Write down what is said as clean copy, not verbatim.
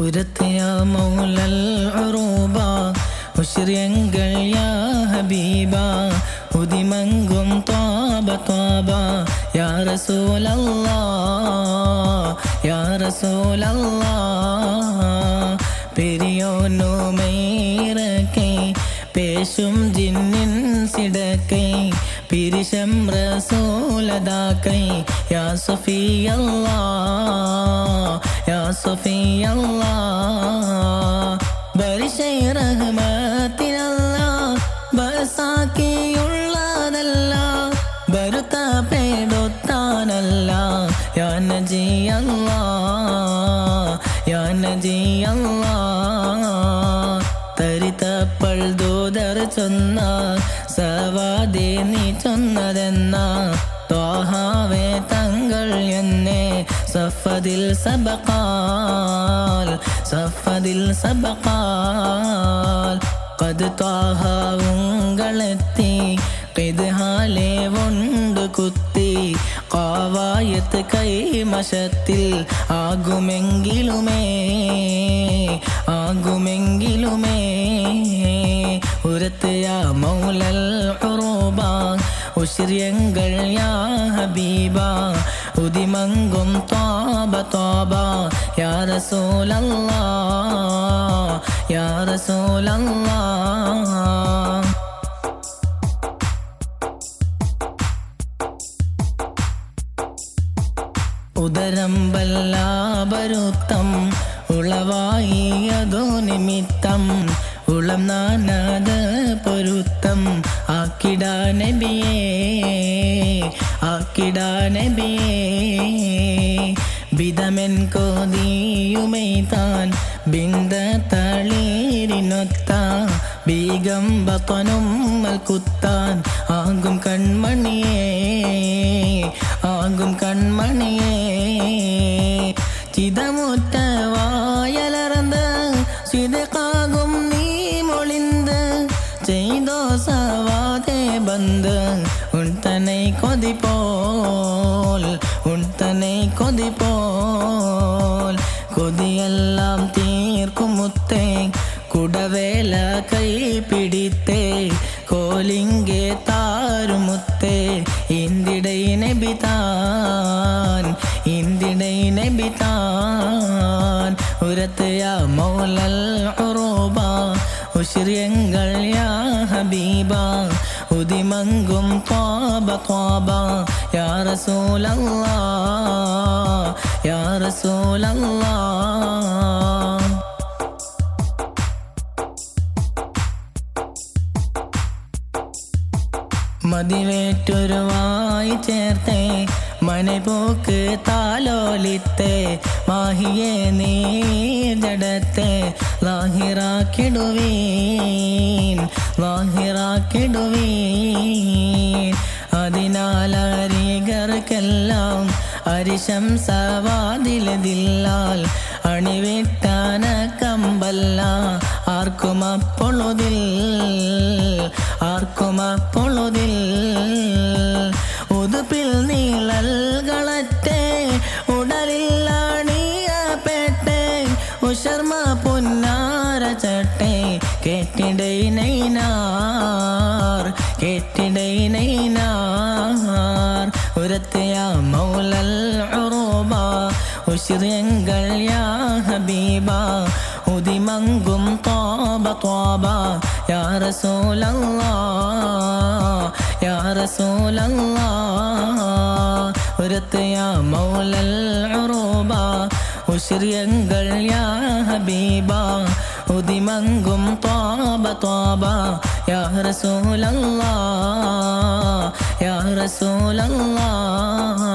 ഉരത്തിയ മൗലൽ ഉറൂബ ഉശ്രിയങ്ങൾ യാ ഹബീബ ഉദിമങ്കും ത്വാബ ത്വാബ യാ റസൂലല്ലാഹ് യാ റസൂലല്ലാഹ് പെരിയോനുമൈറക്കൈ പേശും ജിന്നിൻ സിടക്കൈ പിരിശം റസൂലദാക്കൈ യാ സഫിയല്ലാഹ് യാ സഫിയല്ലാഹ് ബരിശൈ റഹ്മത്തിനല്ല ബസാക്കിയുള്ളതല്ല ബരുത്ത പേടൊത്താനല്ല യാ നജിയല്ലാഹ് യാ നജിയല്ലാഹ് തരിതപ്പൾ ദൂതർ ചൊന്ന സവാദേ നീ ചൊന്നതെന്ന ത്വാഹാവേ തങ്ങൾ എന്നെ സഫദിൽ സബഖാൽ സഫദിൽ സബഖാൽ ഖദ് ത്വാഹ ഉങ്ങളെത്തി ഖിദ്ഹാലെ വൊണ്ട് കുത്തി ഖവായത്ത് കൈമശത്തിൽ ആകുമെങ്കിലുമേ ആകുമെങ്കിലുമേ ഉരത്തിയ മൗലൽ ഉറൂബ ഉശ്രിയങ്ങൾ യാ ഹബീബ ഉദിമങ്കും ത്വാബ ത്വാബ യാ റസൂലല്ലാഹ് യാ റസൂലല്ലാഹ് ഉദരം വല്ലാപരുത്തം ഉളവായിയതോ നിമിത്തം ഉളം നാനാത് പൊരുത്തം ആക്കിടാ നബിയേ ആക്കിടാ നബിയേ ബിദമെൻ കോതിയുമൈതാൻ ബിന്ദ തളീരിനൊത്ത ബീഗം ബത്തനും മൽക്കുത്താൻ ആകും കൺമണിയേ ആകും കൺമണിയേ ചിതമുറ്റ വായലറന്ന് സിദഖാകും നീ മൊളിந்து ചെയ്തോ സവാദേ ബന്ദ് ഉൺതனை കൊതിപോൽ ഉൺതனை കൊതിപോൽ കൊതിയെല്ലാം തീർക്കും മുത്തേ കുടവേല കൈ പിടിത്തേ കോലിംഗേ താരുമുത്തേ ഇന്ദിടൈ നബിതാൻ ഇന്ദിടൈ നബിതാൻ ഉരത്തിയ മൗലൽ ഉറൂബ ഉശ്രിയങ്ങൾ യാ ഹബീബ ഉദിമങ്കും ത്വാബ ത്വാബ യാ റസൂലല്ലാഹ് യാ റസൂലല്ലാഹ് മതിവേറ്റൊരുവായി ചേർത്തേ മനപോക്ക് താലോലിത്തെ മാഹിയെ നീ ജഡത്തെ ലാഹിറാക്കിടുവീൻ ലാഹിറാക്കിടുവീൻ അതിനാലരികർക്കെല്ലാം അരിശം സവാദിലതില്ലാൽ അണിവിട്ടാന കമ്പല്ല ആർക്കുമപ്പൊളുതിൽ ആർക്കുമപ്പൊളുതിൽ ഉതുപ്പിൽ നീളൽകളറ്റെ ഉടലില്ലാണിയപ്പെട്ടെ ഉശർമ പൊന്നാര ചട്ടെ കേട്ടിടൈ നൈനാർ കേട്ടിടൈ നൈനാർ ഉരത്തിയ മൗലൽ ഉറൂബ ഉശ്രിയങ്ങൾ യാ ഹബീബ ഉദിമങ്കും ത്വാബ ത്വാബ യാ റസൂലല്ലാഹ് യാ റസൂലല്ലാഹ് ഉരത്തിയ മൗലൽ ഉറൂബ ഉശ്രിയങ്ങൾ യാ ഹബീബ ഉദിമങ്കും ത്വാബ ത്വാബ യാ റസൂലല്ലാഹ് യാ റസൂലല്ലാഹ്